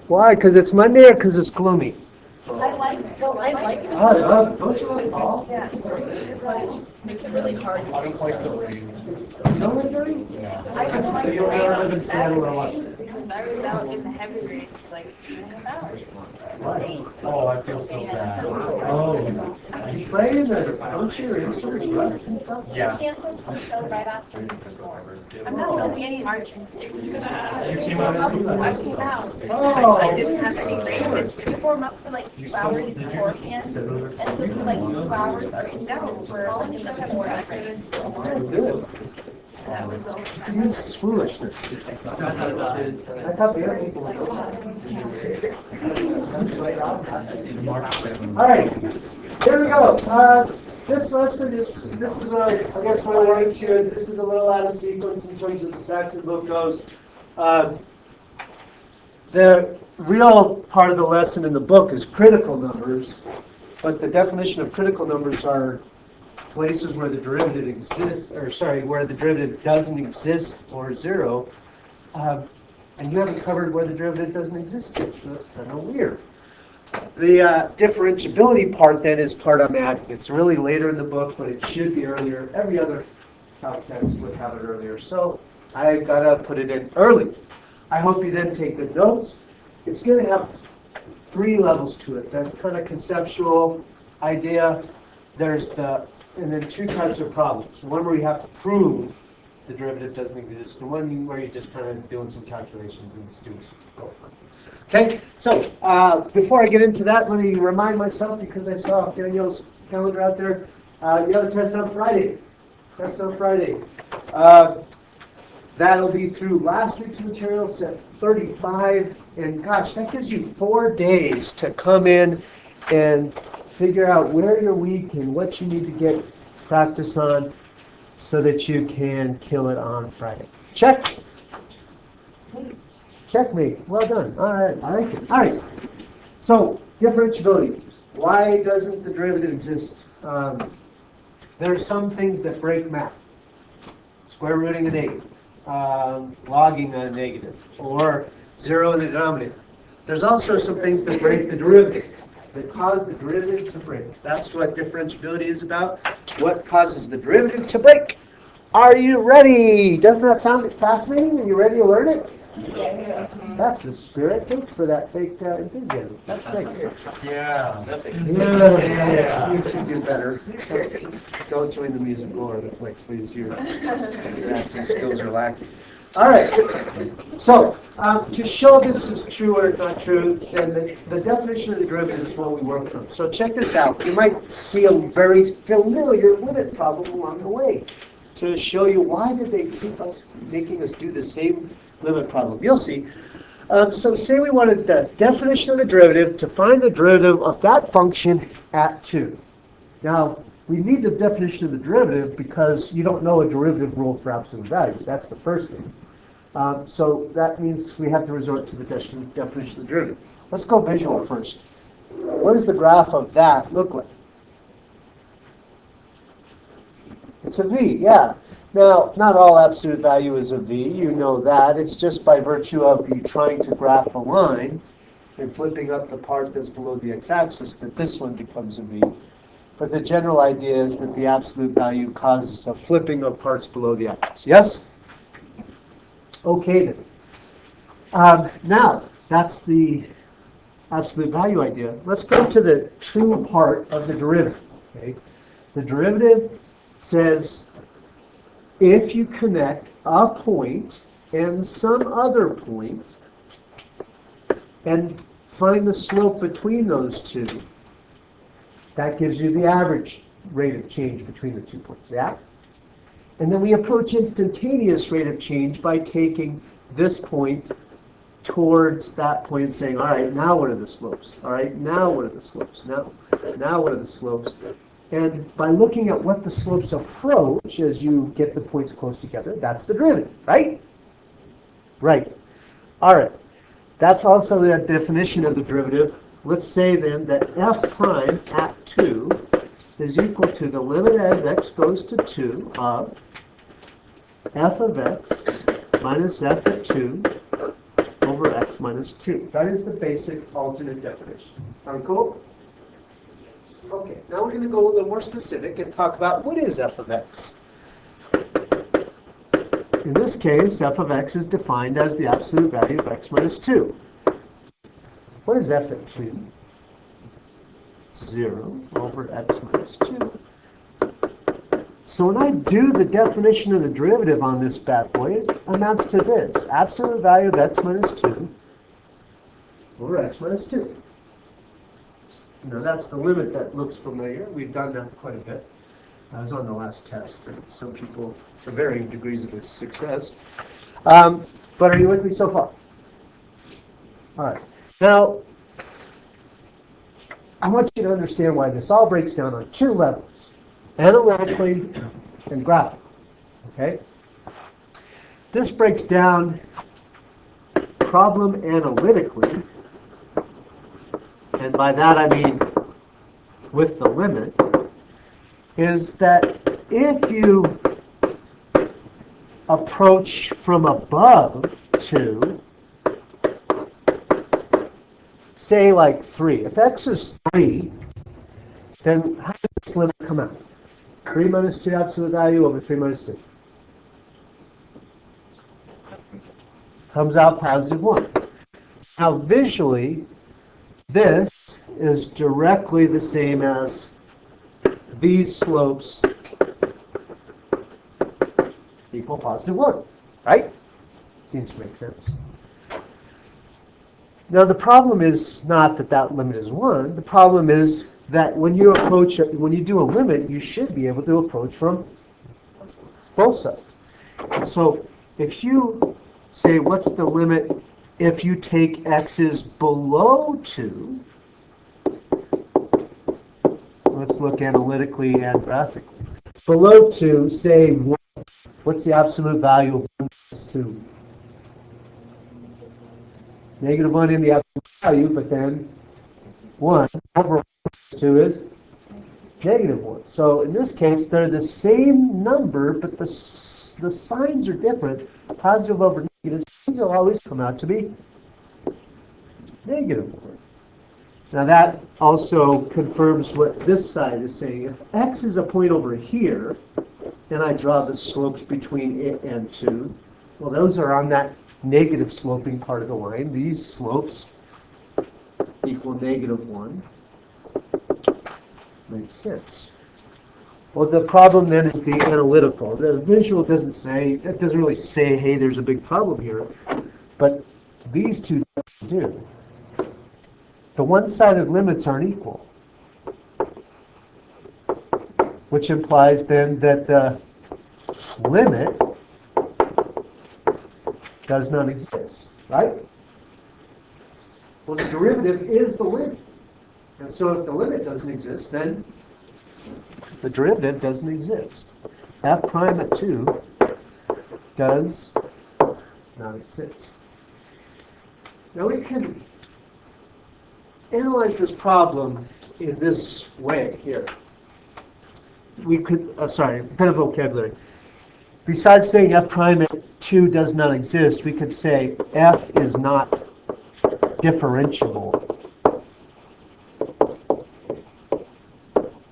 Why? Because it's Monday or because it's gloomy? I like it. Don't you like fall? Yeah. But it just makes it really hard. I don't like the rain. You don't like the rain? I don't like You don't ever live in Seattle or what? because I was out in the heavy rain for like 2.5 hours. Why? Oh, I feel so bad. Oh, you play in the, don't your instruments rust and stuff? Yeah. Canceled the show right after. I'm not filming any marching. You came out and seen I that. came out. Oh. I didn't have any rain. Just warm up for like 2 hours beforehand. And so for like 2 hours, rained out for like 4 hours. Good. That was so It's foolishness. I thought the other people All right, here we go. This lesson is, I guess what I wanted to is, this is a little out of sequence in terms of the Saxon book goes. The real part of the lesson in the book is critical numbers, but the definition of critical numbers are places where the derivative exists, where the derivative doesn't exist or zero, and you haven't covered where the derivative doesn't exist yet, so that's kind of weird. The differentiability part then is part I'm adding. It's really later in the book, but it should be earlier. Every other calc text would have it earlier, so I gotta put it in early. I hope you then take good notes. It's going to have 3 levels to it. That kind of conceptual idea. And then 2 types of problems. One where you have to prove the derivative doesn't exist, and one where you're just kind of doing some calculations and students go for it. Okay, so before I get into that, let me remind myself, because I saw Daniel's calendar out there, you have a test on Friday. That'll be through last week's material, set 35, and gosh, that gives you 4 days to come in and figure out where you're weak and what you need to get practice on so that you can kill it on Friday. Check. Checkmate. Well done. All right. I like it. All right. So, differentiability. Why doesn't the derivative exist? There are some things that break math. Square rooting a negative. Logging a negative. Or 0 in the denominator. There's also some things that break the derivative. That cause the derivative to break. That's what differentiability is about. What causes the derivative to break? Are you ready? Doesn't that sound fascinating? Are you ready to learn it? Yes. That's the spirit. Thanks for that fake enthusiasm. That's great. Yeah. Yeah. You can do better. Don't join the musical or the play, please. Your acting skills are lacking. All right. So, to show this is true or not true, then the definition of the derivative is what we work from. So check this out. You might see a very familiar limit problem along the way to show you why did they keep making us do the same limit problem. You'll see. So say we wanted the definition of the derivative to find the derivative of that function at 2. Now, we need the definition of the derivative because you don't know a derivative rule for absolute value. That's the first thing. So that means we have to resort to the definition of the derivative. Let's go visual first. What does the graph of that look like? It's a V, yeah. Now, not all absolute value is a V. You know that. It's just by virtue of you trying to graph a line and flipping up the part that's below the x-axis that this one becomes a V. But the general idea is that the absolute value causes a flipping of parts below the axis. Yes? Okay then. Now, that's the absolute value idea. Let's go to the true part of the derivative. Okay? The derivative says if you connect a point and some other point and find the slope between those two, that gives you the average rate of change between the 2 points. Yeah? And then we approach instantaneous rate of change by taking this point towards that point and saying, all right, now what are the slopes? All right, now what are the slopes? Now what are the slopes? And by looking at what the slopes approach as you get the points close together, that's the derivative, right? Right. All right. That's also the definition of the derivative. Let's say then that f prime at 2 is equal to the limit as x goes to 2 of f of x minus f at 2 over x minus 2. That is the basic alternate definition. Sound cool? Okay, now we're going to go a little more specific and talk about what is f of x. In this case, f of x is defined as the absolute value of x minus 2. What is f of 2? 0 over x minus 2. So when I do the definition of the derivative on this bad boy, it amounts to this. Absolute value of x minus 2 over x minus 2. Now that's the limit that looks familiar. We've done that quite a bit. I was on the last test, and some people, for varying degrees of success. But are you with me so far? All right. Now, I want you to understand why this all breaks down on two levels, analytically and graphically. Okay? This breaks down problem analytically, and by that I mean with the limit, is that if you approach from above 2, say like 3. If x is 3, then how does this limit come out? 3 minus 2 absolute value over 3 minus 2. Comes out positive 1. Now visually, this is directly the same as these slopes equal positive 1, right? Seems to make sense. Now the problem is not that that limit is 1. The problem is that when you approach, when you do a limit, you should be able to approach from both sides. And so if you say, what's the limit if you take x's below 2? Let's look analytically and graphically. Below 2, say 1. What's the absolute value of 1 minus 2? Negative 1 in the absolute value, but then 1 over 1 minus 2 is negative 1. So in this case, they're the same number, but the signs are different. Positive over negative, these will always come out to be negative 1. Now that also confirms what this side is saying. If x is a point over here, and I draw the slopes between it and 2, well, those are on that negative sloping part of the line. These slopes equal negative 1. Makes sense. Well, the problem then is the analytical. The visual doesn't say, it doesn't really say, hey, there's a big problem here. But these two do. The one-sided limits aren't equal, which implies then that the limit does not exist, right? Well, the derivative is the limit. And so if the limit doesn't exist, then the derivative doesn't exist. F prime at 2 does not exist. Now we can analyze this problem in this way here. We could, bit of vocabulary. Besides saying f prime at 2 does not exist, we could say f is not differentiable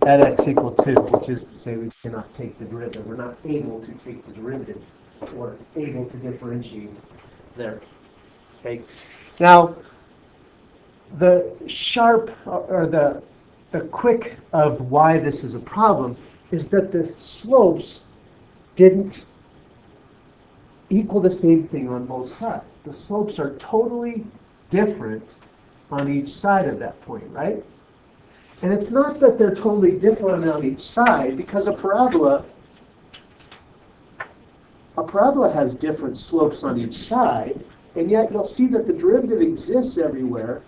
at x equal 2, which is to say we cannot take the derivative. We're not able to take the derivative or able to differentiate there. Okay. Now, the sharp or the quick of why this is a problem is that the slopes didn't equal the same thing on both sides. The slopes are totally different on each side of that point, right? And it's not that they're totally different on each side, because a parabola has different slopes on each side, and yet you'll see that the derivative exists everywhere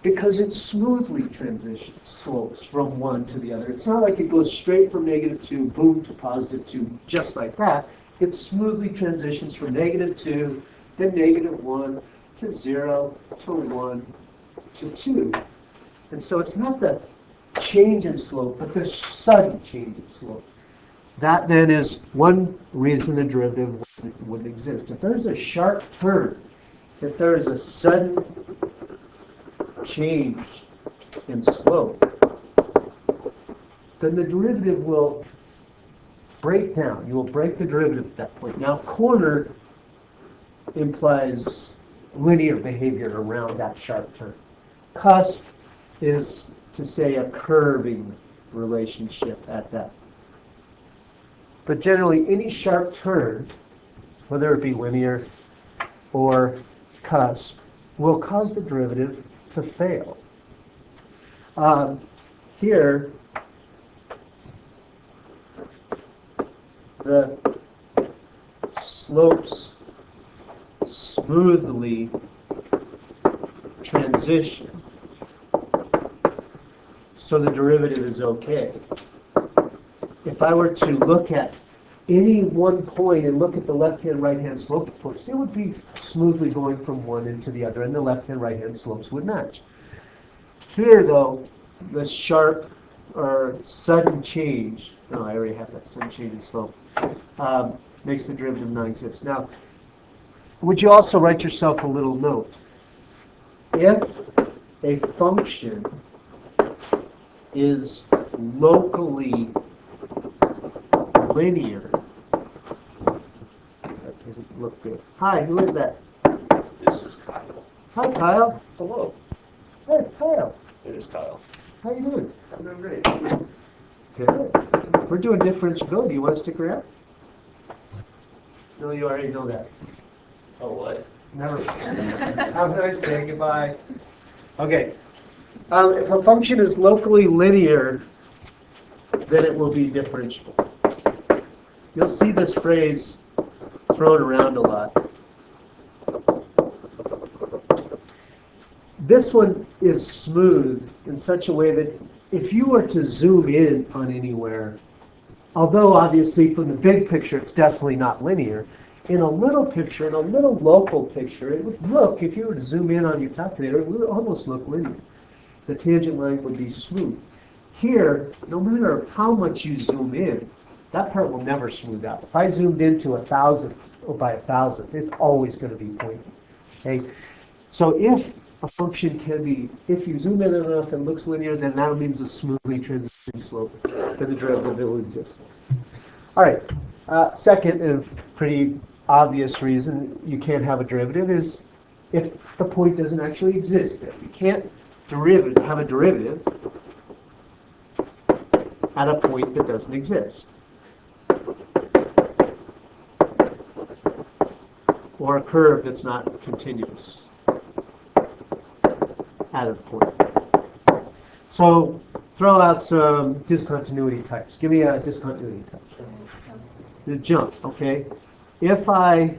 because it smoothly transitions slopes from one to the other. It's not like it goes straight from negative 2, boom, to positive 2, just like that. It smoothly transitions from negative 2, then negative 1, to 0, to 1, to 2. And so it's not the change in slope, but the sudden change in slope. That then is one reason the derivative wouldn't exist. If there's a sharp turn if there is a sudden change in slope, then the derivative will break down. You will break the derivative at that point. Now, corner implies linear behavior around that sharp turn. Cusp is to say a curving relationship at that. But generally, any sharp turn, whether it be linear or cusp, will cause the derivative to fail. Here, the slopes smoothly transition, so the derivative is okay. If I were to look at any one point and look at the left-hand, right-hand slope points, they would be smoothly going from one into the other, and the left-hand, right-hand slopes would match. Here, though, the sharp or sudden change, no, I already have that sudden change in slope, makes the derivative not exist. Now, would you also write yourself a little note? If a function is locally linear, that doesn't look good. Hi, who is that? This is Kyle. Hi, Kyle. Hello. Hey, it's Kyle. It is Kyle. How you doing? I'm doing great. Good. We're doing differentiability. You want to stick around? No, you already know that. Oh, what? Never. Have a nice day. Goodbye. Okay. If a function is locally linear, then it will be differentiable. You'll see this phrase thrown around a lot. This one is smooth in such a way that if you were to zoom in on anywhere, although obviously from the big picture it's definitely not linear, in a little picture, in a little local picture, it would look, if you were to zoom in on your calculator, it would almost look linear. The tangent line would be smooth. Here, no matter how much you zoom in, that part will never smooth out. If I zoomed into 1,000 or by 1,000, it's always going to be pointy. Okay? So if a function can be, if you zoom in enough and it looks linear, then that means a smoothly transitioning slope, then the derivative will exist. All right. Second, and pretty obvious reason you can't have a derivative is if the point doesn't actually exist. You can't have a derivative at a point that doesn't exist, or a curve that's not continuous at a point. So throw out some discontinuity types. Give me a discontinuity type. The jump, okay? If I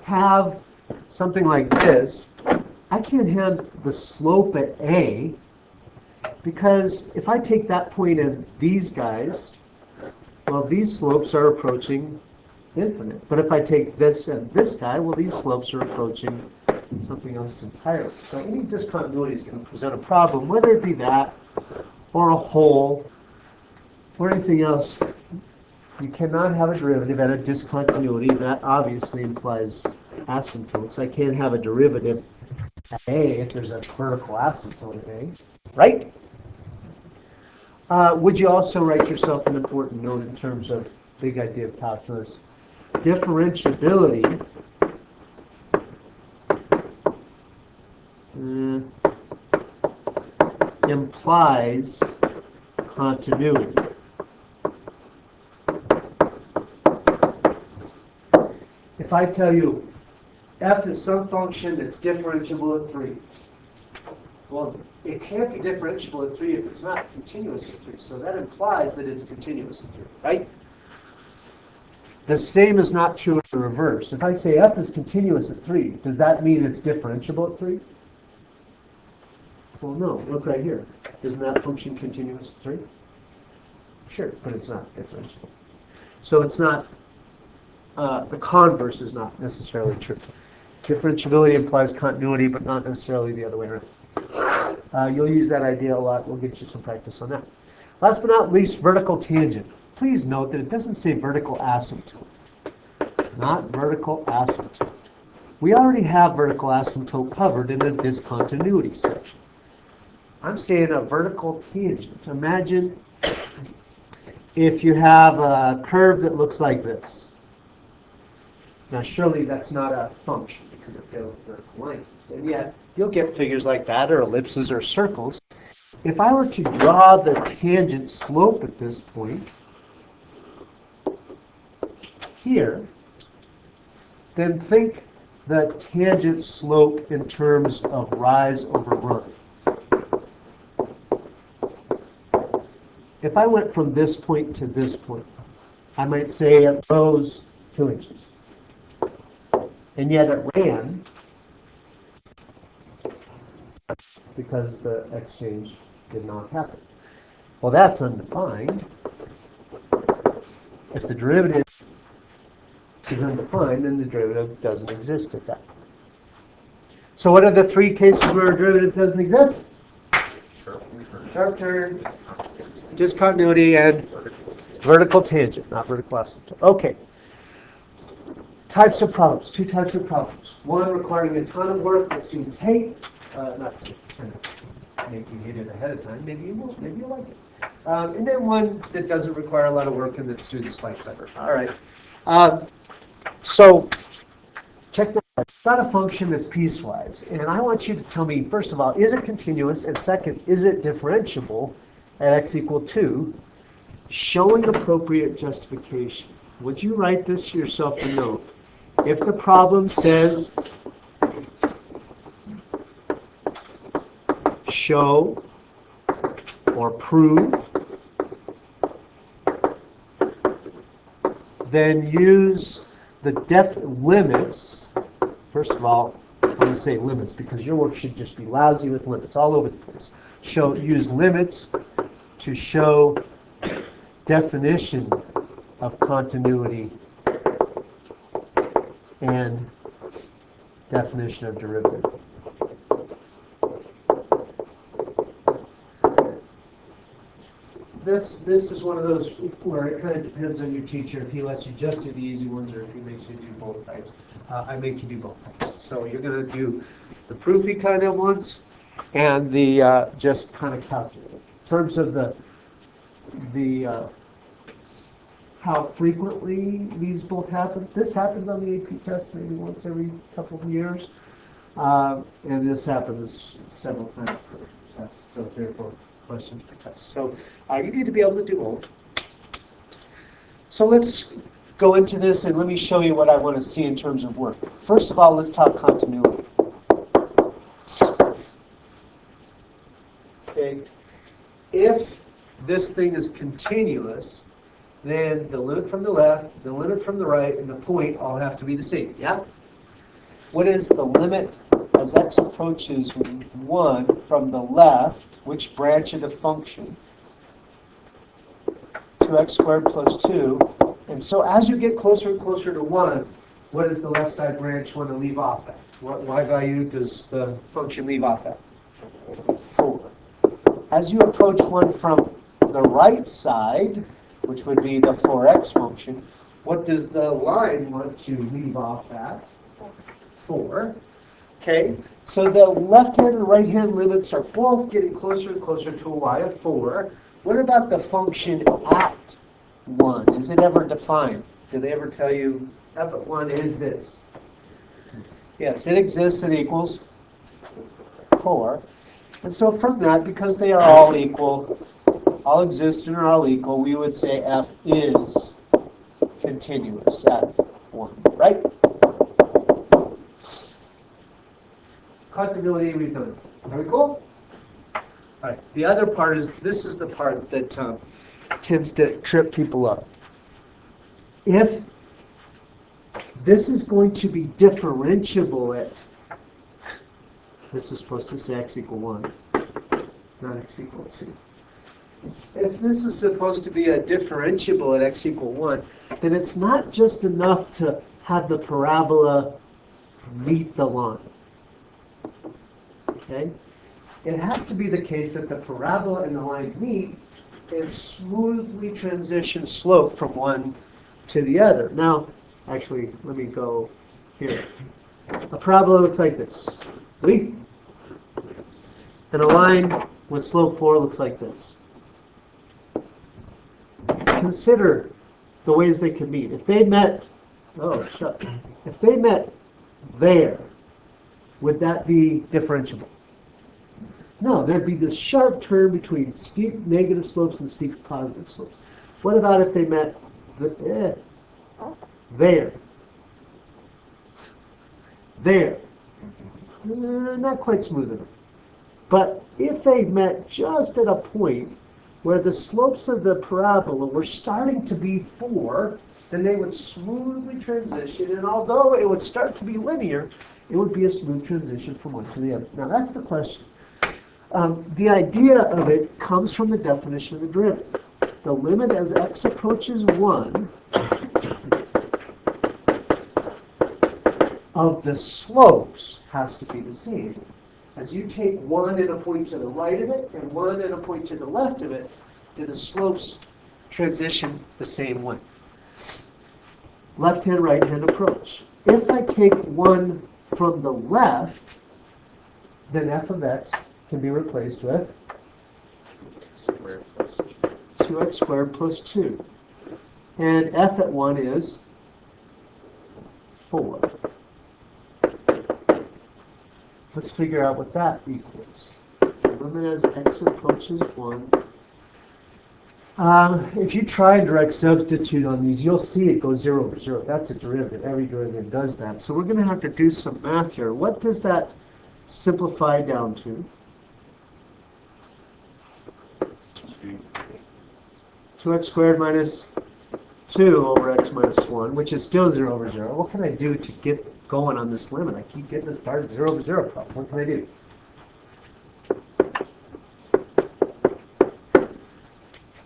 have something like this, I can't have the slope at A, because if I take that point and these guys, well, these slopes are approaching infinite. But if I take this and this guy, well, these slopes are approaching something else entirely. So any discontinuity is going to present a problem, whether it be that or a hole or anything else. You cannot have a derivative at a discontinuity. That obviously implies asymptotes. I can't have a derivative at A if there's a vertical asymptote at A, right? Would you also write yourself an important note in terms of big idea of calculus? Differentiability implies continuity. If I tell you f is some function that's differentiable at 3, well, it can't be differentiable at 3 if it's not continuous at 3. So that implies that it's continuous at 3, right? The same is not true in the reverse. If I say f is continuous at 3, does that mean it's differentiable at 3? Well, no. Look right here. Isn't that function continuous at 3? Sure, but it's not differentiable. So it's not, the converse is not necessarily true. Differentiability implies continuity, but not necessarily the other way around. You'll use that idea a lot. We'll get you some practice on that. Last but not least, vertical tangent. Please note that it doesn't say vertical asymptote. not vertical asymptote. We already have vertical asymptote covered in the discontinuity section. I'm saying a vertical tangent. Imagine if you have a curve that looks like this. Now, surely that's not a function because it fails the vertical line test. And yet, you'll get figures like that or ellipses or circles. If I were to draw the tangent slope at this point here, then think the tangent slope in terms of rise over run. If I went from this point to this point, I might say it rose 2 inches. And yet it ran because the exchange did not happen. Well, that's undefined. If the derivative is undefined, then the derivative doesn't exist at that point. So what are the 3 cases where a derivative doesn't exist? Sharp turn, discontinuity, and vertical tangent, not vertical asymptote. Okay. Types of problems, 2 types of problems. One requiring a ton of work that students hate, not to make you hate it ahead of time, maybe you won't, maybe you like it. And then one that doesn't require a lot of work and that students like better. All right. So check this out. It's got a function that's piecewise, and I want you to tell me, first of all, is it continuous? And second, is it differentiable at x equal 2, showing appropriate justification? Would you write this yourself a note? If the problem says show or prove, then use the limits. First of all, I'm going to say limits because your work should just be lousy with limits all over the place. Use limits to show definition of continuity and definition of derivative. This is one of those where it kind of depends on your teacher if he lets you just do the easy ones or if he makes you do both types. I make you do both types. So you're going to do the proofy kind of ones and the just kind of calculate. In terms of the how frequently these both happen. This happens on the AP test maybe once every couple of years. And this happens several times per test, so 3 or 4 questions per test. So you need to be able to do both. So let's go into this and let me show you what I want to see in terms of work. First of all, let's talk continuity. Okay. If this thing is continuous, then the limit from the left, the limit from the right, and the point all have to be the same, yeah? What is the limit as x approaches 1 from the left, which branch of the function? 2x squared plus 2. And so as you get closer and closer to 1, what does the left side branch want to leave off at? What y value does the function leave off at? 4. As you approach 1 from the right side, which would be the 4x function, what does the line want to leave off at? 4. Okay, so the left-hand and right-hand limits are both getting closer and closer to a y of 4. What about the function at 1? Is it ever defined? Do they ever tell you f at 1 is this? Yes, it exists, it equals 4. And so from that, because they are all equal, all exist and are all equal, we would say f is continuous at 1, right? Continuity we've done. Very cool? All right, the other part is, this is the part that tends to trip people up. If this is going to be differentiable at, this is supposed to say x equal 1, not x equal 2. If this is supposed to be a differentiable at x equal 1, then it's not just enough to have the parabola meet the line. Okay? It has to be the case that the parabola and the line meet and smoothly transition slope from one to the other. Now, Actually, let me go here. A parabola looks like this. See? And a line with slope 4 looks like this. Consider the ways they could meet. If they met, if they met there, would that be differentiable? No, there'd be this sharp turn between steep negative slopes and steep positive slopes. What about if they met there? There. Not quite smooth enough. But if they met just at a point where the slopes of the parabola were starting to be 4, then they would smoothly transition, and although it would start to be linear, it would be a smooth transition from one to the other. Now that's the question. The idea of it comes from the definition of the derivative. The limit as x approaches 1 of the slopes has to be the same. As you take 1 and a point to the right of it and 1 and a point to the left of it, do the slopes transition the same way? Left-hand, right-hand approach. If I take 1 from the left, then f of x can be replaced with 2x squared plus 2. And f at 1 is 4. Let's figure out what that equals. Limit as x approaches 1. If you try and direct substitute on these, you'll see it goes 0 over 0. That's a derivative. Every derivative does that. So we're going to have to do some math here. What does that simplify down to? 2x squared minus 2 over x minus 1, which is still 0 over 0. What can I do to get going on this limit? I keep getting this darn 0 over 0 problem. What can I do?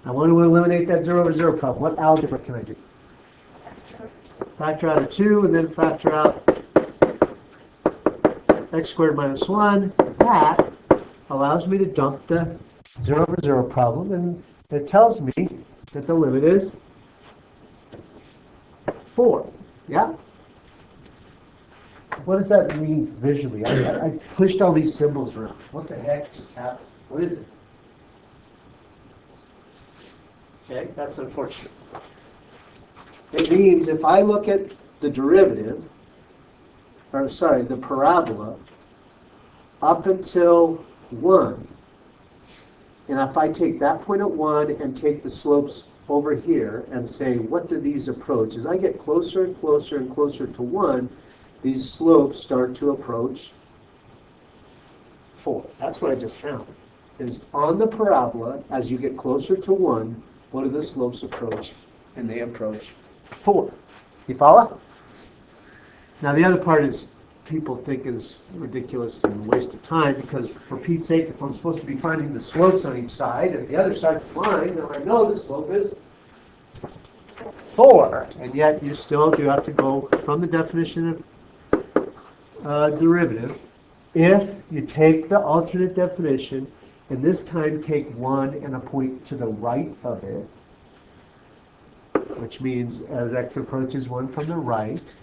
I want to eliminate that 0 over 0 problem. What algebra can I do? Factor out a 2 and then factor out x squared minus 1. That allows me to dump the 0 over 0 problem, and it tells me that the limit is 4. Yeah? What does that mean visually? I pushed all these symbols around. What the heck just happened? What is it? Okay, that's unfortunate. It means if I look at the derivative, or sorry, the parabola, up until 1, and if I take that point at 1 and take the slopes over here and say, what do these approach? As I get closer and closer and closer to 1, these slopes start to approach 4. That's what I just found. Is on the parabola, as you get closer to 1, what do the slopes approach? And they approach 4. You follow? Now the other part is people think is ridiculous and a waste of time, because for Pete's sake, if I'm supposed to be finding the slopes on each side and the other side's line, then I know the slope is 4. And yet you still do have to go from the definition of derivative. If you take the alternate definition and this time take 1 and a point to the right of it, which means as x approaches 1 from the right,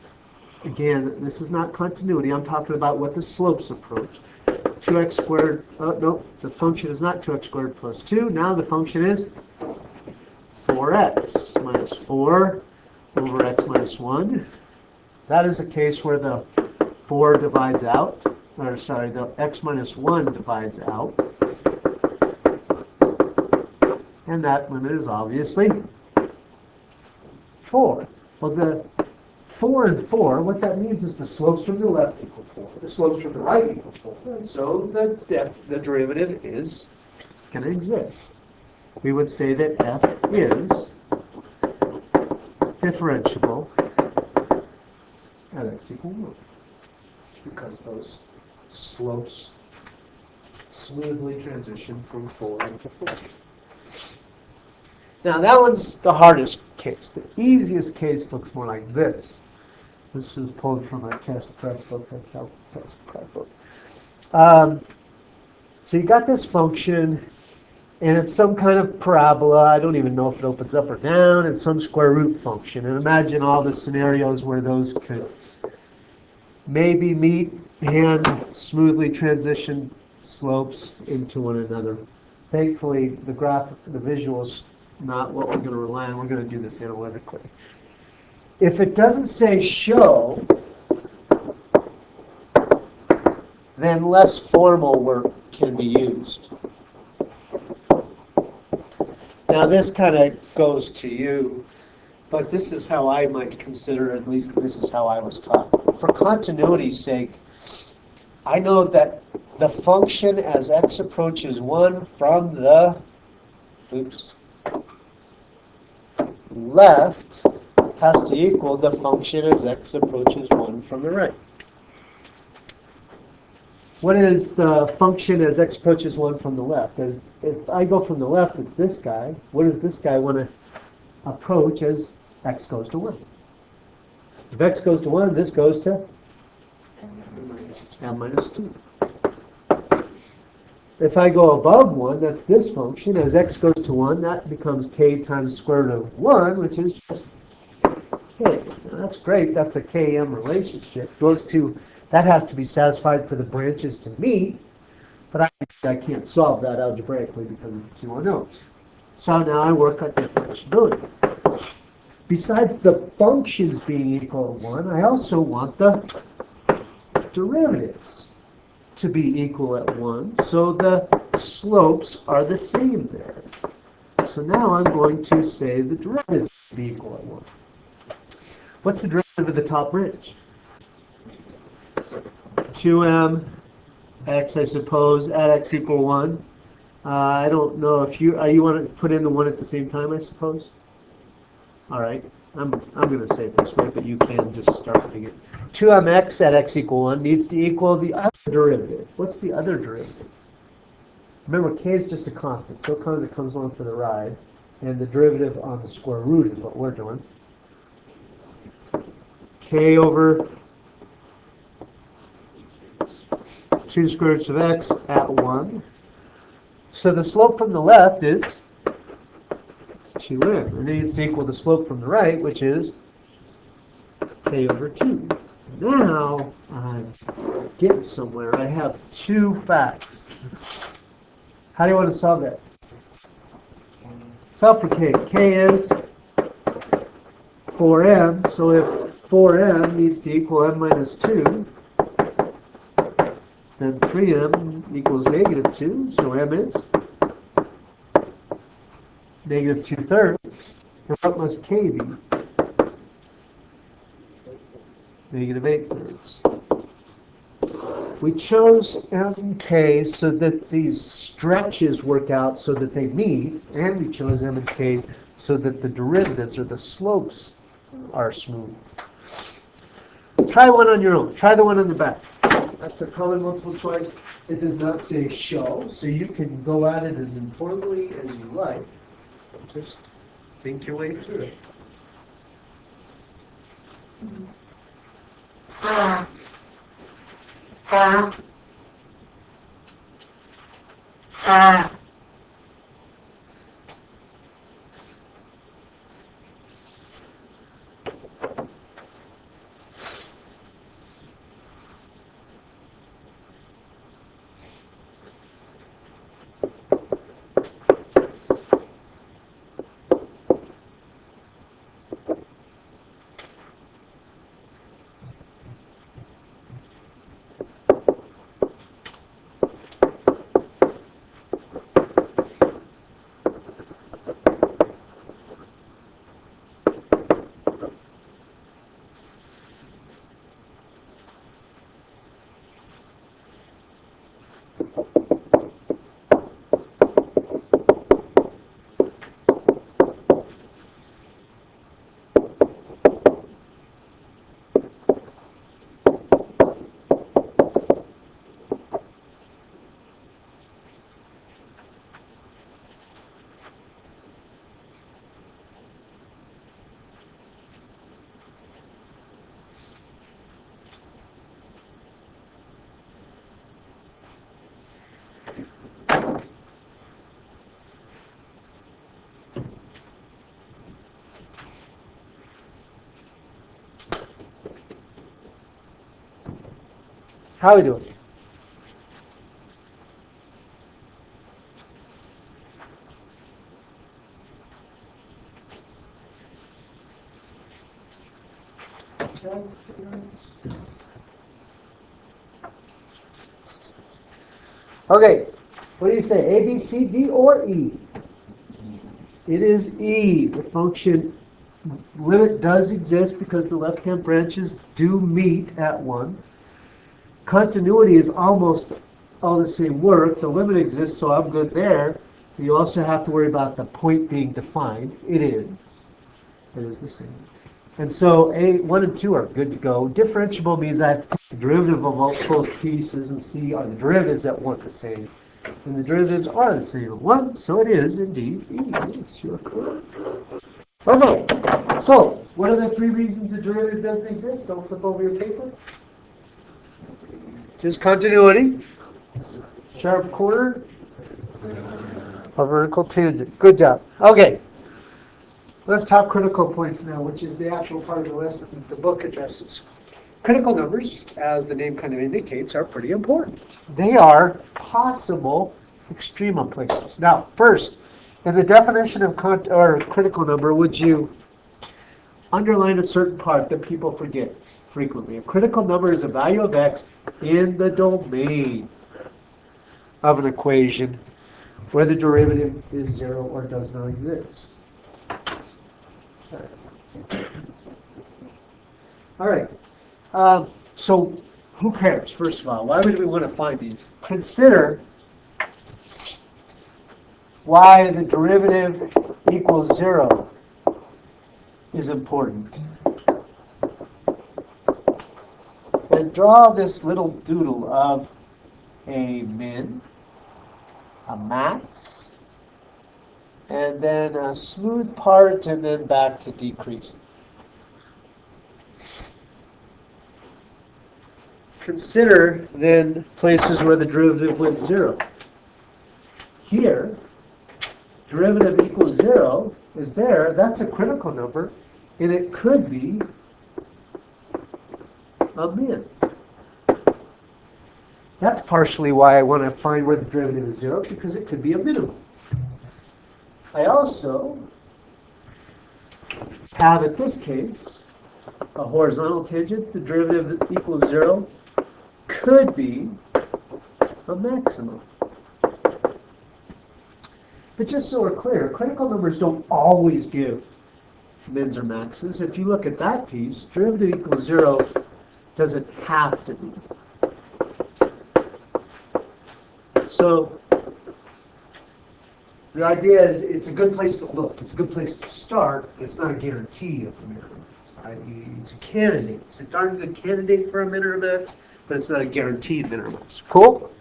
again, this is not continuity. I'm talking about what the slopes approach. 2x squared, no, the function is not 2x squared plus 2. Now the function is 4x minus 4 over x minus 1. That is a case where the 4 divides out, or sorry, the x minus 1 divides out. And that limit is obviously 4. Well, the 4 and 4, what that means is the slopes from the left equal 4. The slopes from the right equal 4. And so the derivative is going to exist. We would say that f is differentiable at x equal 1. Because those slopes smoothly transition from 4 into 4. Now that one's the hardest case. The easiest case looks more like this. This was pulled from a test prep book, a calc test prep book. So you got this function, And it's some kind of parabola. I don't even know if it opens up or down. It's some square root function. And imagine all the scenarios where those could maybe meet and smoothly transition slopes into one another. Thankfully, the visual's not what we're going to rely on. We're going to do this analytically. If it doesn't say show, then less formal work can be used. Now this kind of goes to you, but this is how I might consider, at least this is how I was taught. For continuity's sake, I know that the function as x approaches 1 from the left has to equal the function as x approaches 1 from the right. What is the function as x approaches 1 from the left? As if I go from the left, it's this guy. What does this guy want to approach as x goes to 1? If x goes to 1, this goes to n minus 2. If I go above 1, that's this function. As x goes to 1, that becomes k times the square root of 1, which is just k. Now that's great. That's a km relationship. Those two, that has to be satisfied for the branches to meet, but I can't solve that algebraically because of the two unknowns. So now I work on differentiability. Besides the functions being equal to 1, I also want the derivatives to be equal at 1, so the slopes are the same there. So now I'm going to say the derivatives to be equal at 1. What's the derivative of the top branch? 2m x, I suppose, at x equal 1. I don't know if you want to put in the 1 at the same time, I suppose? All right. I'm going to say it this way, but you can just start putting it. 2mx at x equal 1 needs to equal the other derivative. What's the other derivative? Remember, k is just a constant, so kind of comes along for the ride, and the derivative on the square root is what we're doing. K over 2 square roots of x at 1. So the slope from the left is 2m, and it needs to equal the slope from the right, which is k over 2. Now I'm getting somewhere. I have two facts. How do you want to solve that? Solve for k. K is 4m, so if 4m needs to equal m minus 2, then 3m equals negative 2, so m is negative 2/3. And what must k be? Negative 8/3. We chose m and k so that these stretches work out so that they meet, and we chose m and k so that the derivatives or the slopes are smooth. Try one on your own. Try the one on the back. That's a common multiple choice. It does not say show, so you can go at it as informally as you like. Just think your way through it. How are we doing? Okay, what do you say, A, B, C, D, or E? It is E. The function limit does exist because the left-hand branches do meet at 1. Continuity is almost all the same work. The limit exists, so I'm good there. You also have to worry about the point being defined. It is. It is the same. And so A, 1 and 2 are good to go. Differentiable means I have to take the derivative of all both pieces and see are the derivatives at 1 the same. And the derivatives are the same at 1, so it is indeed E. Yes, you're correct. Okay, so what are the 3 reasons a derivative doesn't exist? Don't flip over your paper. Just continuity, sharp corner, a vertical tangent. Good job. Okay. Let's talk critical points now, which is the actual part of the lesson that the book addresses. Critical numbers, as the name kind of indicates, are pretty important. They are possible extrema places. Now, first, in the definition of critical number, would you underline a certain part that people forget frequently? A critical number is a value of x in the domain of an equation where the derivative is 0 or does not exist. All right. So who cares, first of all? Why would we want to find these? Consider why the derivative equals 0 is important. And draw this little doodle of a min, a max, and then a smooth part, and then back to decrease. Consider then places where the derivative went 0. Here, derivative equals 0 is there. That's a critical number, and it could be a min. That's partially why I want to find where the derivative is 0, because it could be a minimum. I also have, in this case, a horizontal tangent. The derivative equals 0 could be a maximum. But just so we're clear, critical numbers don't always give mins or maxes. If you look at that piece, derivative equals 0 doesn't have to be. So the idea is it's a good place to look. It's a good place to start, but it's not a guarantee of a minimum. It's a candidate. It's a darn good candidate for a min or a max, but it's not a guaranteed min or max. Cool?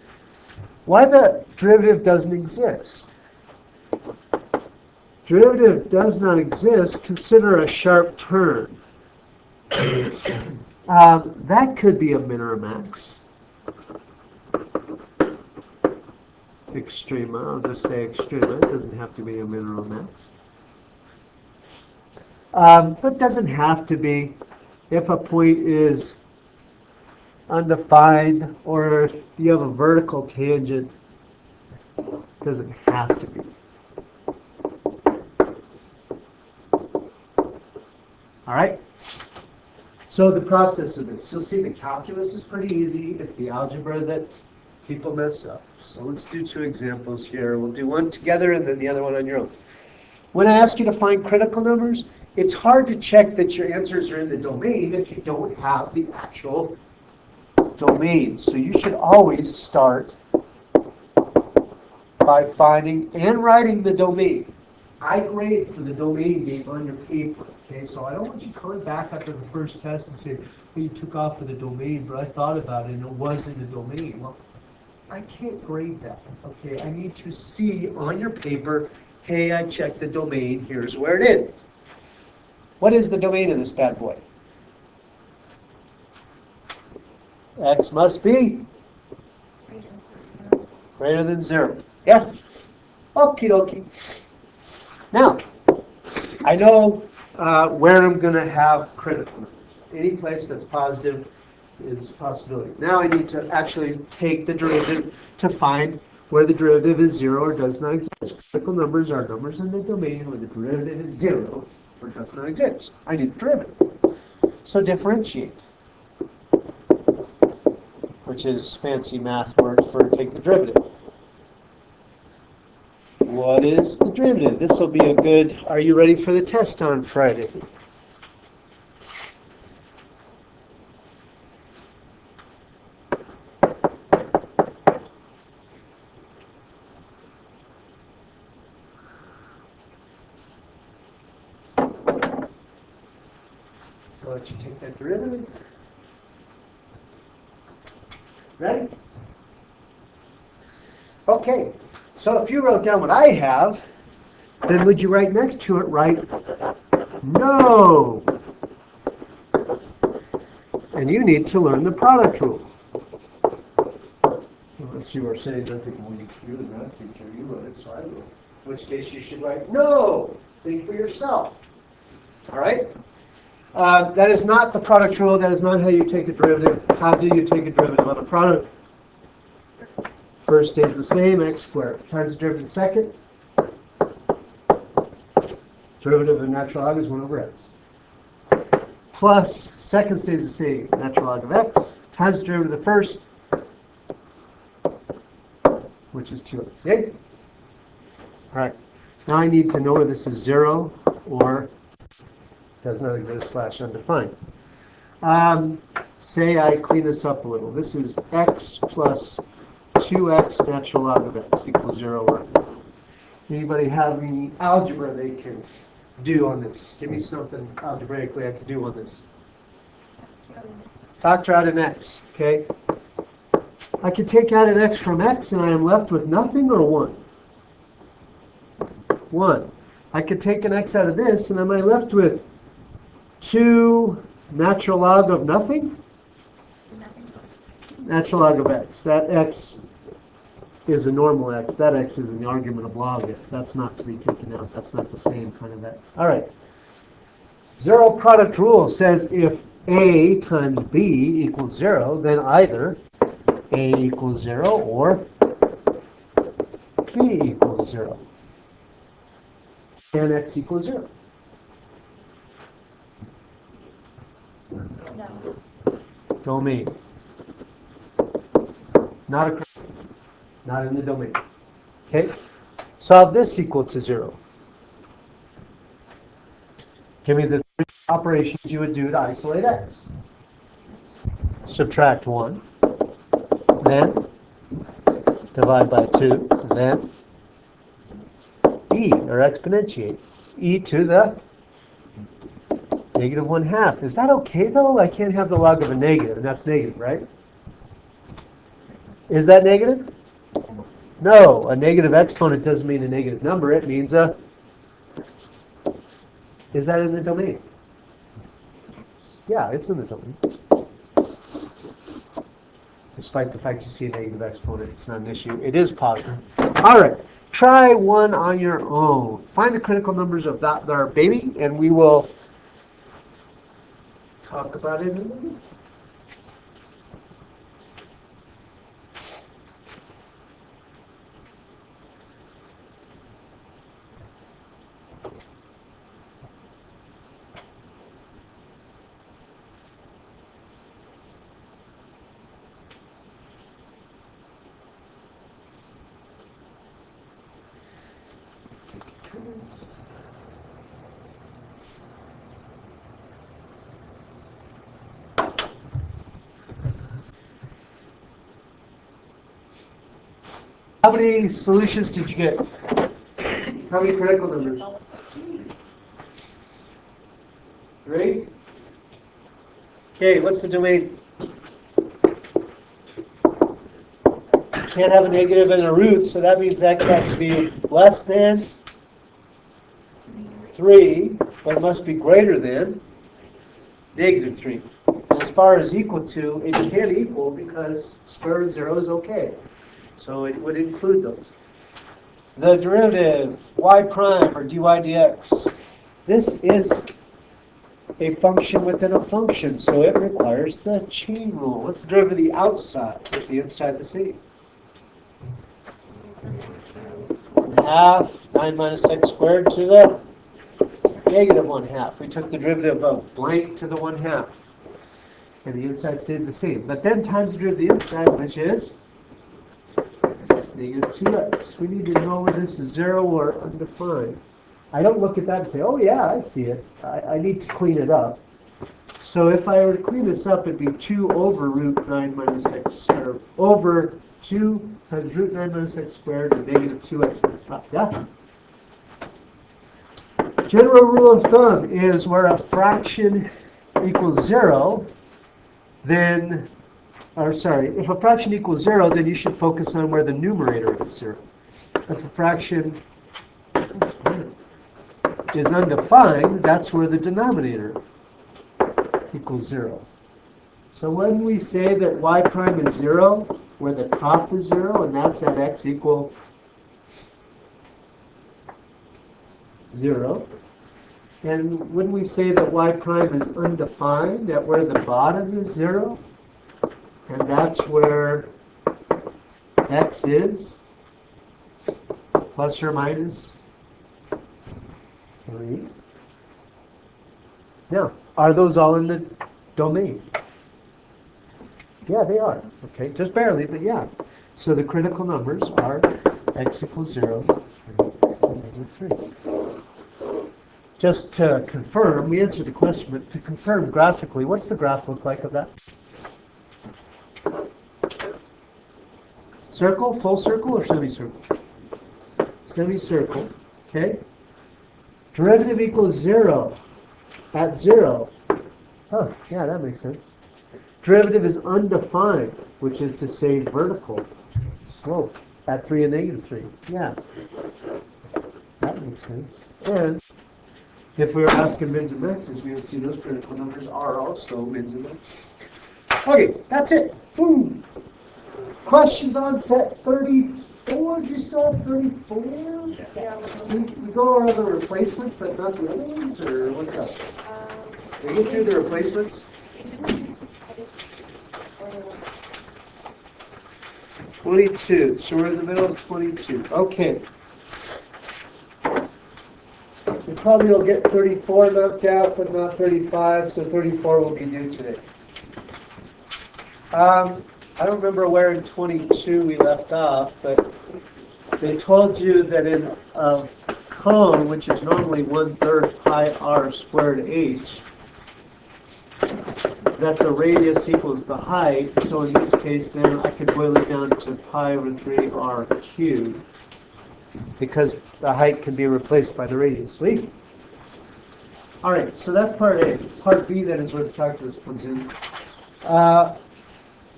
Why the derivative doesn't exist? Derivative does not exist. Consider a sharp turn. That could be a min or a max. Extrema, I'll just say extrema. It doesn't have to be a min or a max. But doesn't have to be if a point is undefined or if you have a vertical tangent. Doesn't have to be. All right? So the process of this, you'll see the calculus is pretty easy. It's the algebra that people mess up. So let's do 2 examples here. We'll do one together and then the other one on your own. When I ask you to find critical numbers, it's hard to check that your answers are in the domain if you don't have the actual domain. So you should always start by finding and writing the domain. I grade for the domain being on your paper. Okay, so I don't want you coming back after the first test and saying, well, you took off for the domain, but I thought about it and it was in the domain. Well, I can't grade that. Okay, I need to see on your paper, hey, I checked the domain, here's where it is. What is the domain of this bad boy? X must be greater than 0. Yes? Okie dokie. Now, I know where I'm going to have critical numbers. Any place that's positive is a possibility. Now I need to actually take the derivative to find where the derivative is 0 or does not exist. Critical numbers are numbers in the domain where the derivative is 0 or does not exist. I need the derivative. So differentiate, which is fancy math word for take the derivative. What is the derivative? This will be a good, are you ready for the test on Friday? I'll let you take that derivative. Ready? Okay, so if you wrote down what I have, then would you write next to it, write no? And you need to learn the product rule. Unless you are saying nothing, well, you the math teacher, you wrote it, so I wrote it. In which case you should write no. Think for yourself. All right? That is not the product rule. That is not how you take a derivative. How do you take a derivative on a product? First stays the same, x squared times the derivative of second. Derivative of natural log is 1 over x. Plus, second stays the same, natural log of x, times the derivative of the first, which is 2x. Okay? All right. Now I need to know whether this is 0 or does not exist / undefined. Say I clean this up a little. This is x plus 2x natural log of x equals 0. Right? Anybody have any algebra they can do on this? Give me something algebraically I could do on this. Factor out an x, okay? I could take out an x from x and I am left with nothing or 1? 1. I could take an x out of this and am I left with 2 natural log of nothing? Natural log of x. That x is a normal x. That x is an argument of log x. That's not to be taken out. That's not the same kind of x. All right. Zero product rule says if a times b equals 0, then either a equals 0 or b equals 0. And x equals 0. No. Domain. Not in the domain. Okay? Solve this equal to 0. Give me the 3 operations you would do to isolate x. Subtract 1. Then divide by 2. Then e, or exponentiate. E to the negative 1/2. Is that okay, though? I can't have the log of a negative, and that's negative, right? Is that negative? No, a negative exponent doesn't mean a negative number. It means a... Is that in the domain? Yeah, it's in the domain. Despite the fact you see a negative exponent, it's not an issue. It is positive. All right, try one on your own. Find the critical numbers of that our baby, and we will talk about it in a minute. How many solutions did you get? How many critical numbers? 3? Okay, what's the domain? Can't have a negative and a root, so that means x has to be less than 3, but it must be greater than negative 3. And as far as equal to, it can't equal because square root of 0 is okay. So it would include those. The derivative, y prime or dy dx. This is a function within a function, so it requires the chain rule. What's the derivative of the outside with the inside the same? 1/2, 9 minus x squared to the negative 1/2. We took the derivative of blank to the 1/2. And the inside stayed the same. But then times the derivative of the inside, which is negative 2x. We need to know whether this is 0 or undefined. I don't look at that and say, oh yeah, I see it. I need to clean it up. So if I were to clean this up, it'd be 2 over root 9 minus x, or over 2 times root 9 minus x squared and negative 2x at the top. Yeah? General rule of thumb is where a fraction equals 0, then, or sorry, if a fraction equals 0, then you should focus on where the numerator is 0. If a fraction is undefined, that's where the denominator equals 0. So when we say that y prime is 0, where the top is 0, and that's at x equal 0, and when we say that y prime is undefined, at where the bottom is 0, and that's where x is plus or minus 3. Now, are those all in the domain? Yeah, they are. Okay, just barely, but yeah. So the critical numbers are x equals 0, 3. Just to confirm, we answered the question, but to confirm graphically, what's the graph look like of that? Circle, full circle, or semicircle? Semicircle, okay? Derivative equals 0 at 0. Oh, yeah, that makes sense. Derivative is undefined, which is to say vertical slope at 3 and negative 3. Yeah, that makes sense. And if we were asking mins and maxes, we would see those critical numbers are also mins and maxes. Okay, that's it. Boom. Questions on set 34? Do you still have 34? Yeah. We go over the replacements, but not the other ones, or what's up? We get through the replacements? 22. So we're in the middle of 22. Okay. We probably will get 34 knocked out, but not 35, so 34 will be due today. I don't remember where in 22 we left off, but they told you that in a cone, which is normally 1/3 pi r squared h, that the radius equals the height. So in this case, then I could boil it down to pi over 3 r cubed, because the height can be replaced by the radius. Sweet. All right, so that's part A. Part B then is where the calculus comes in.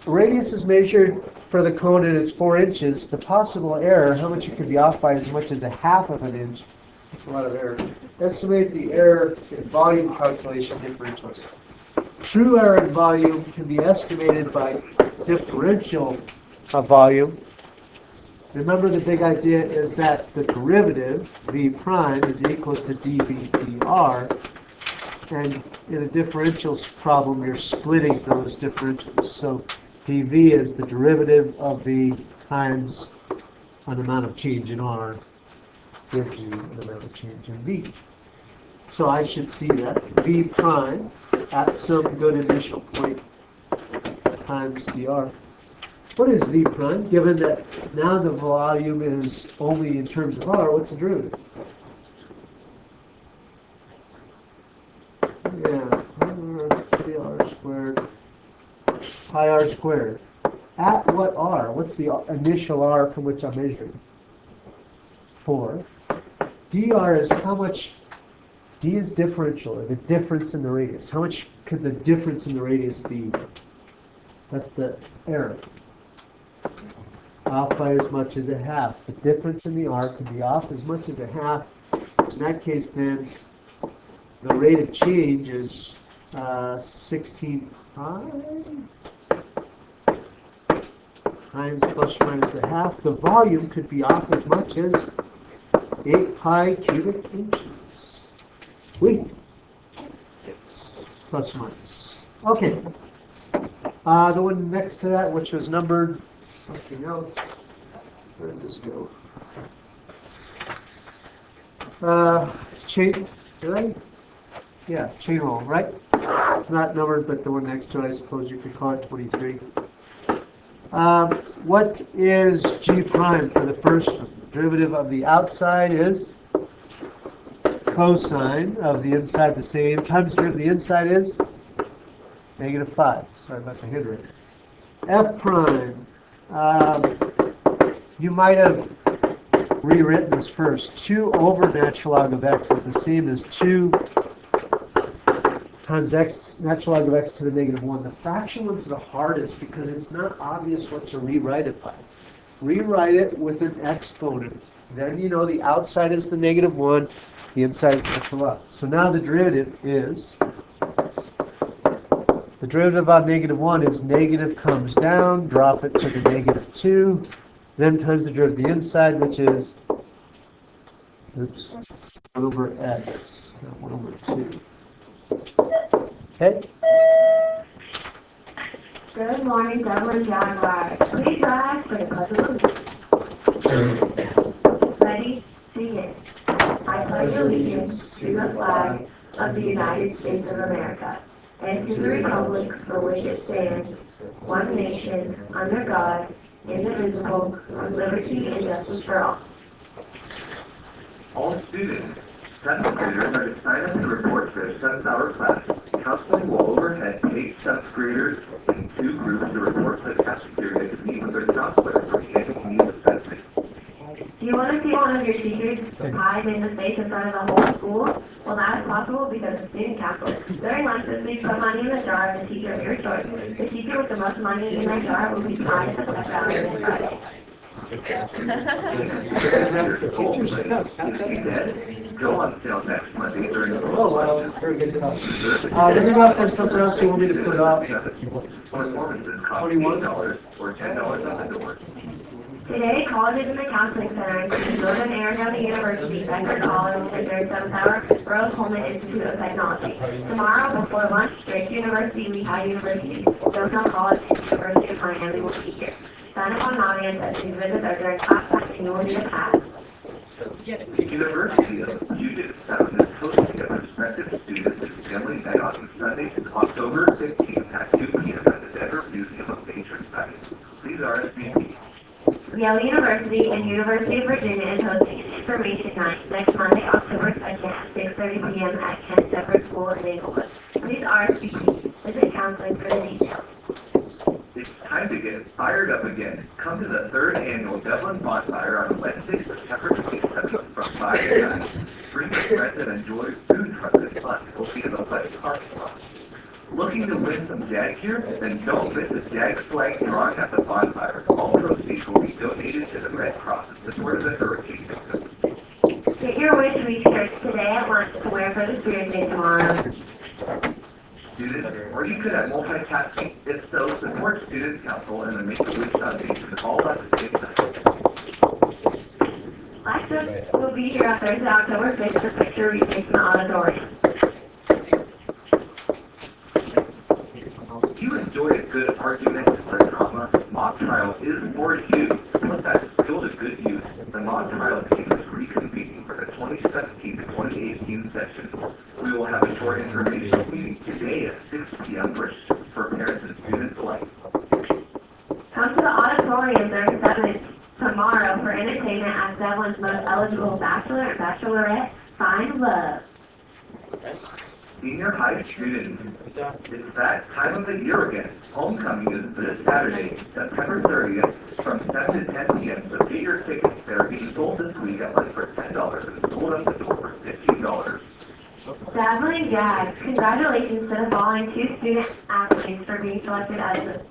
Radius is measured for the cone and it's 4 inches. The possible error, how much it could be off by as much as 1/2 of an inch. That's a lot of error. Estimate the error in volume calculation differentials. True error in volume can be estimated by differential of volume. Remember, the big idea is that the derivative, v prime, is equal to dv dr. And in a differentials problem, you're splitting those differentials. So dv is the derivative of v times an amount of change in r gives you an amount of change in v. So I should see that v prime at some good initial point times dr. What is v prime? Given that now the volume is only in terms of r, what's the derivative? Yeah, 3r squared, pi r squared. At what r? What's the initial r from which I'm measuring? 4. dr is how much, d is differential, or the difference in the radius. How much could the difference in the radius be? That's the error. Off by as much as 1/2. The difference in the r could be off as much as 1/2. In that case, then, the rate of change is 16 pi times plus or minus 1/2. The volume could be off as much as 8 pi cubic inches. Wait. plus or minus. Okay. The one next to that, which was numbered, something else. Where did this go? Chain, did I? Yeah, chain roll, right? It's not numbered, but the one next to it, I suppose you could call it 23. What is g prime for the first derivative of the outside is cosine of the inside the same times derivative of the inside is -5. Sorry about the handwriting. F prime. You might have rewritten this first. 2 over natural log of x is the same as 2 times x, natural log of x to the -1. The fraction one's the hardest because it's not obvious what to rewrite it by. Rewrite it with an exponent. Then you know the outside is the -1, the inside is natural log. So now the derivative is, the derivative on -1 is negative comes down, drop it to the -2, then times the derivative of the inside, which is, oops, 1 over x, not 1 over 2. Okay? Good morning, Dublin Jaguars. Please rise for the Pledge of Allegiance. Ready, begin. I pledge allegiance to the flag of the United States of America and to the republic for which it stands, one nation, under God, indivisible, with liberty and justice for all. All students, 7th graders are to sign up to report their 7th-hour class. Counseling will overhead 8 7th graders in 2 groups to report to the cafeteria to meet with their counselor for annual needs assessment. Do you want to see one of your teachers hide in the face in front of the whole school? Well, that is possible because of student council. During lunch this week, put money in the jar of the teacher of your choice. The teacher with the most money in their jar will be prized at the pep rally this Friday. That's the teachers. Instead, go on sale next Monday during the Oh, wow, very good talk. We're going to go for something else you want me to put up. Performances cost $8 or $10 at the door. Today, colleges in the counseling center include Northern Arizona University, Becker College, and during 7th hour, Rose Coleman Institute of Technology. Tomorrow, before lunch, Drake University, Lehigh University, Stokesdale College, and University of Miami will be here. Sign up on audience as these visits are during class time and you will need a pass. The University of Puget Sound is hosting a prospective student family night on Sunday, October 15th at 2 p.m. at the Denver Museum of Nature Science. Please RSVP. Yale University and University of Virginia is hosting an information night next Monday, October 2nd at 6:30 p.m. at Kent Shepherd School in Englewood. Please RSVP. Visit counseling for the details. It's time to get fired up again. Come to the 3rd annual Dublin Bonfire on Wednesday, September 27th from 5 to 9. Bring your friends and enjoy food trucks and fun. We'll see you in the West parking lot. Looking to win some Jag gear? Then don't miss the Jag flag drawing at the bonfire. All proceeds will be donated to the Red Cross in support of the hurricane victims. Get your wish research today at lunch to wear for the Spirit Day tomorrow. Students, or you could have multitasking. If so, support Student Council and the Make-A-Wish Foundation all at the same time. Lexus will be here on Thursday, October 6th for picture reading in the auditorium. If you enjoy a good argument or drama, mock trial is for you. Put that skill to good use. The mock trial team is reconvening for the 2017 to 2018 session. We will have a short information meeting today at 6 p.m. for parents and students alike. Come to the auditorium during 7 tomorrow for entertainment as Devlin's most eligible bachelor and bachelorette find love. Senior high students, it's that time of the year again. Homecoming is this Saturday, September 30th, from 7 to 10 p.m. So get your tickets. They're being sold this week at like for $10 and sold out the door for $15. Dazzling Jags, congratulations to the following 2 student athletes for being selected as the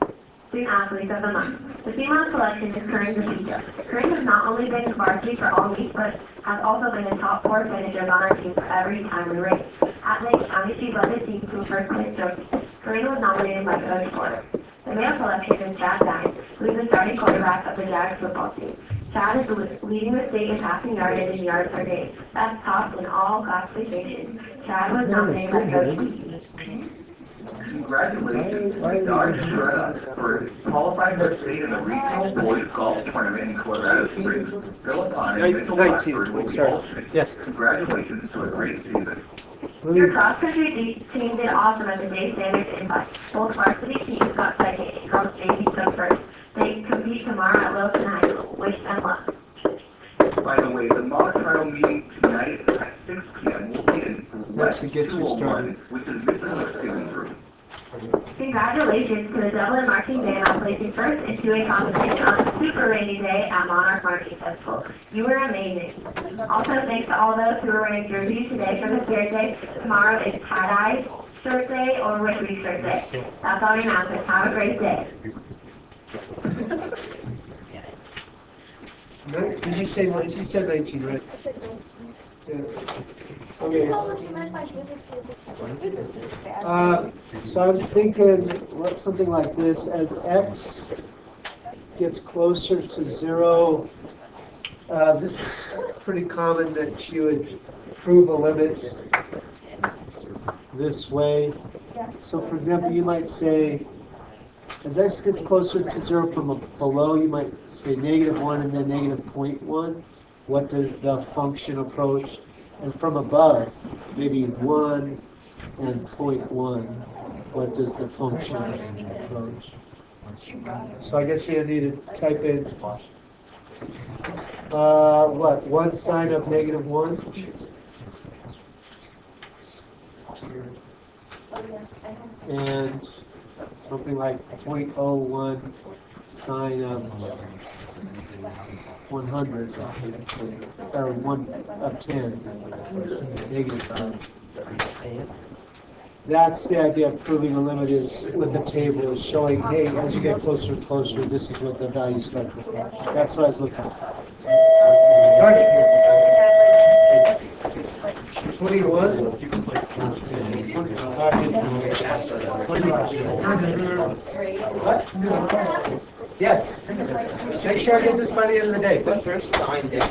Student Athletes of the Month. The female selection is Corinne Zapita. Corinne has not only been varsity for all meets, but has also been a top 4 finisher on our team for every time we race. At Lake County, she led the team to a first place trophy. Corinne was nominated by Coach Porter. The male selection is Chad Dines, who is the starting quarterback of the Jags football team. Chad is leading the state in passing yardage and yards per game. That's top in all classifications. Chad was nominated by Coach Porter. Congratulations to Dodge Strata for qualifying for state in the regional boys golf tournament in Colorado Springs. Philip Hahn and Mitchell 19, Blackford will be sorry. hosting. Yes. Congratulations to a great season. Your cross-country team did awesome at the Dave Sanders Invite. Both varsity teams got second and girls JV took first. They compete tomorrow at Wilson High School. Wish them luck. By the way, the mock trial meeting tonight at 6 p.m. will be in West That gets you 201, started. which is Mr. Stevens' room. Congratulations to the Dublin Marching Band on placing first in 2A competition on a super rainy day at Monarch Marching Festival. You were amazing. Also, thanks to all those who are wearing jerseys today for the Spirit Day. Tomorrow is Tie-Dye Shirt Day or Wickery Shirt Day. That's all your announcements. Have a great day. Did you say, you said 19, right? Yeah. Okay. So I'm thinking something like this: as x gets closer to 0, this is pretty common that you would prove a limit this way. So for example, you might say, as x gets closer to 0 from below, you might say -1 and then -0.1. What does the function approach? And from above, maybe 1 and 0.1. What does the function approach? So I guess you need to type in, what, 1 sine of -1? And something like 0.01 sine of 100, or 1 of 10, -5. That's the idea of proving a limit, is with the table, is showing, hey, as you get closer and closer, this is what the values start with. That's what I was looking for. 21? What? Yes. Make sure I get this by the end of the day. The first sign there.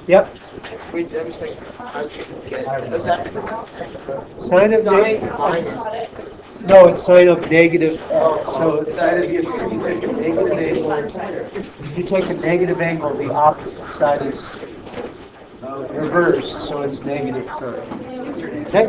Yep. Which I'm saying, I should get. Is that Sign of sign minus x? no, it's sign of negative x. So it's either you take a negative angle. If you take a negative angle, the opposite side is reversed, so it's negative sign. Okay?